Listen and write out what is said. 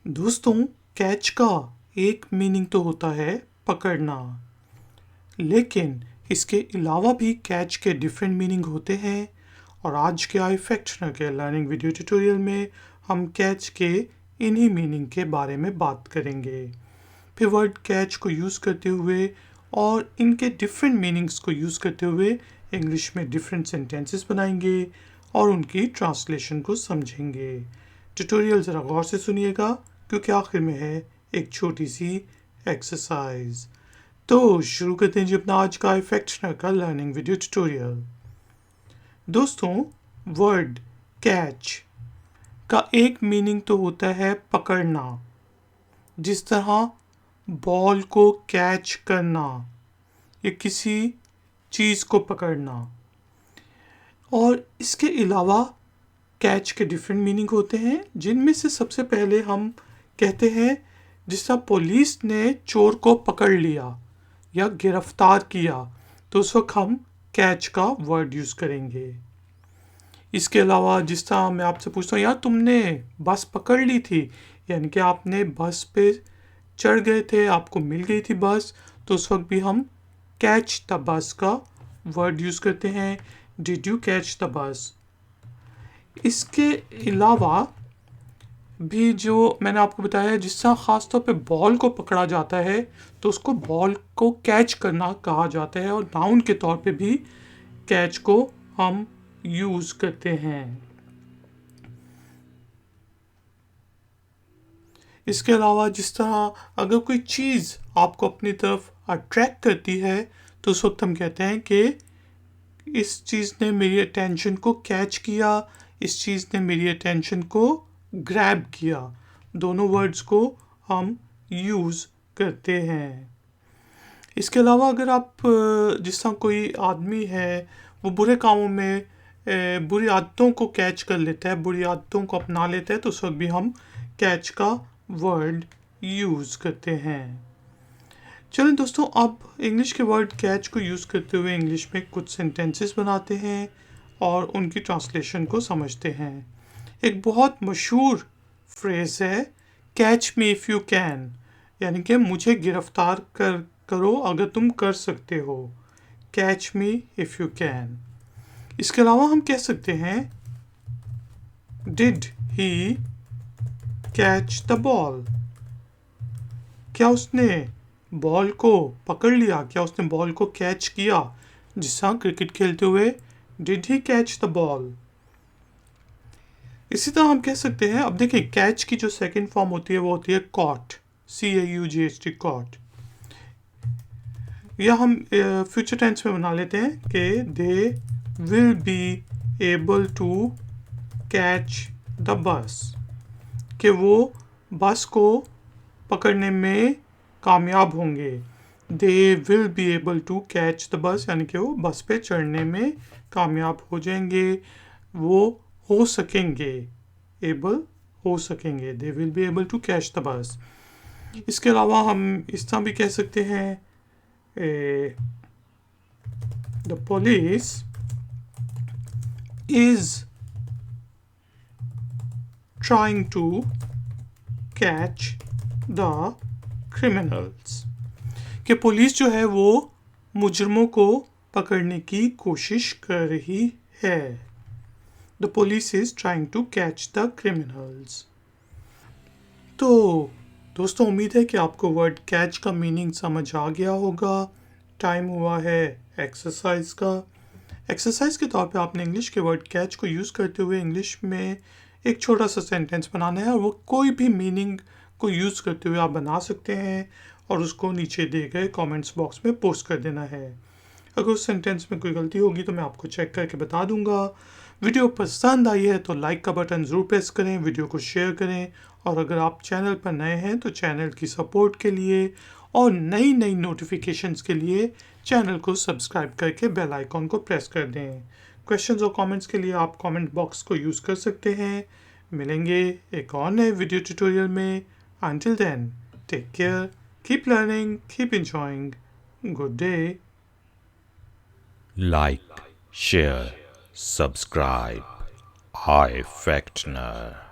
दोस्तों, कैच का एक मीनिंग तो होता है पकड़ना, लेकिन इसके अलावा भी कैच के डिफरेंट मीनिंग होते हैं। और आज के iFactioner के लर्निंग वीडियो ट्यूटोरियल में हम कैच के इन्हीं मीनिंग के बारे में बात करेंगे। फिर वर्ड कैच को यूज़ करते हुए और इनके डिफरेंट मीनिंग्स को यूज़ करते हुए इंग्लिश में डिफरेंट सेंटेंसेस बनाएंगे और उनकी ट्रांसलेशन को समझेंगे। ट्यूटोरियल ज़रा गौर से सुनिएगा क्योंकि आखिर में है एक छोटी सी एक्सरसाइज। तो शुरू करते हैं जी अपना आज का iFactioner का लर्निंग वीडियो ट्यूटोरियल। दोस्तों, वर्ड कैच का एक मीनिंग तो होता है पकड़ना, जिस तरह बॉल को कैच करना या किसी चीज़ को पकड़ना। और इसके अलावा कैच के डिफरेंट मीनिंग होते हैं, जिनमें से सबसे पहले हम कहते हैं जिस तरह पुलिस ने चोर को पकड़ लिया या गिरफ्तार किया, तो उस वक्त हम कैच का वर्ड यूज़ करेंगे। इसके अलावा जिस तरह मैं आपसे पूछता हूँ, यार तुमने बस पकड़ ली थी, यानी कि आपने बस पे चढ़ गए थे, आपको मिल गई थी बस, तो उस वक्त भी हम कैच द बस का वर्ड यूज़ करते हैं, did you catch the bus. इसके अलावा भी जो मैंने आपको बताया, जिस तरह ख़ास तौर पे बॉल को पकड़ा जाता है तो उसको बॉल को कैच करना कहा जाता है, और नाउन के तौर पे भी कैच को हम यूज़ करते हैं। इसके अलावा जिस तरह अगर कोई चीज़ आपको अपनी तरफ अट्रैक्ट करती है तो उस वक्त हम कहते हैं कि इस चीज़ ने मेरी अटेंशन को कैच किया, इस चीज़ ने मेरी अटेंशन को ग्रैब किया। दोनों वर्ड्स को हम यूज़ करते हैं। इसके अलावा अगर आप जिस तरह कोई आदमी है वो बुरे कामों में बुरी आदतों को कैच कर लेता है, बुरी आदतों को अपना लेता है, तो उस वक्त भी हम कैच का वर्ड यूज़ करते हैं। चलें दोस्तों, अब इंग्लिश के वर्ड कैच को यूज़ करते हुए इंग्लिश में कुछ सेंटेंसेस बनाते हैं और उनकी ट्रांसलेशन को समझते हैं। एक बहुत मशहूर फ्रेज़ है catch me if you can, यानी कि मुझे गिरफ्तार करो अगर तुम कर सकते हो। Catch me if you can. इसके अलावा हम कह सकते हैं did he catch the ball, क्या उसने बॉल को पकड़ लिया, क्या उसने बॉल को कैच किया। जिस तरह क्रिकेट खेलते हुए did he catch the ball. इसी तरह हम कह सकते हैं, अब देखिए कैच की जो सेकंड फॉर्म होती है वो होती है कॉट, CAUGHT, कॉट। या हम फ्यूचर टेंस में बना लेते हैं कि they will be able to catch the bus, कि वो बस को पकड़ने में कामयाब होंगे। They will be able to catch the bus, यानी कि वो बस पे चढ़ने में कामयाब हो जाएंगे, वो हो सकेंगे, एबल हो सकेंगे। They will be able to catch the bus. इसके अलावा हम इस तरह भी कह सकते हैं the police is trying to catch the criminals, कि पुलिस जो है वो मुजरमों को पकड़ने की कोशिश कर रही है। The police is trying to catch the criminals. तो दोस्तों, उम्मीद है कि आपको वर्ड कैच का मीनिंग समझ आ गया होगा। टाइम हुआ है एक्सरसाइज का। एक्सरसाइज के तौर पे आपने इंग्लिश के वर्ड कैच को यूज़ करते हुए इंग्लिश में एक छोटा सा सेंटेंस बनाना है, और वो कोई भी मीनिंग को यूज़ करते हुए आप बना सकते हैं और उसको नीचे दिए गए कमेंट्स बॉक्स में पोस्ट कर देना है। अगर उस सेंटेंस में कोई गलती होगी तो मैं आपको चेक करके बता दूंगा। वीडियो पसंद आई है तो लाइक का बटन ज़रूर प्रेस करें, वीडियो को शेयर करें, और अगर आप चैनल पर नए हैं तो चैनल की सपोर्ट के लिए और नई नई नोटिफिकेशंस के लिए चैनल को सब्सक्राइब करके बेल आइकॉन को प्रेस कर दें। क्वेश्चंस और कमेंट्स के लिए आप कमेंट बॉक्स को यूज़ कर सकते हैं। मिलेंगे एक और नए वीडियो ट्यूटोरियल में। Until then, take care, keep learning, keep enjoying. Good day. Like, share, subscribe. iFactner.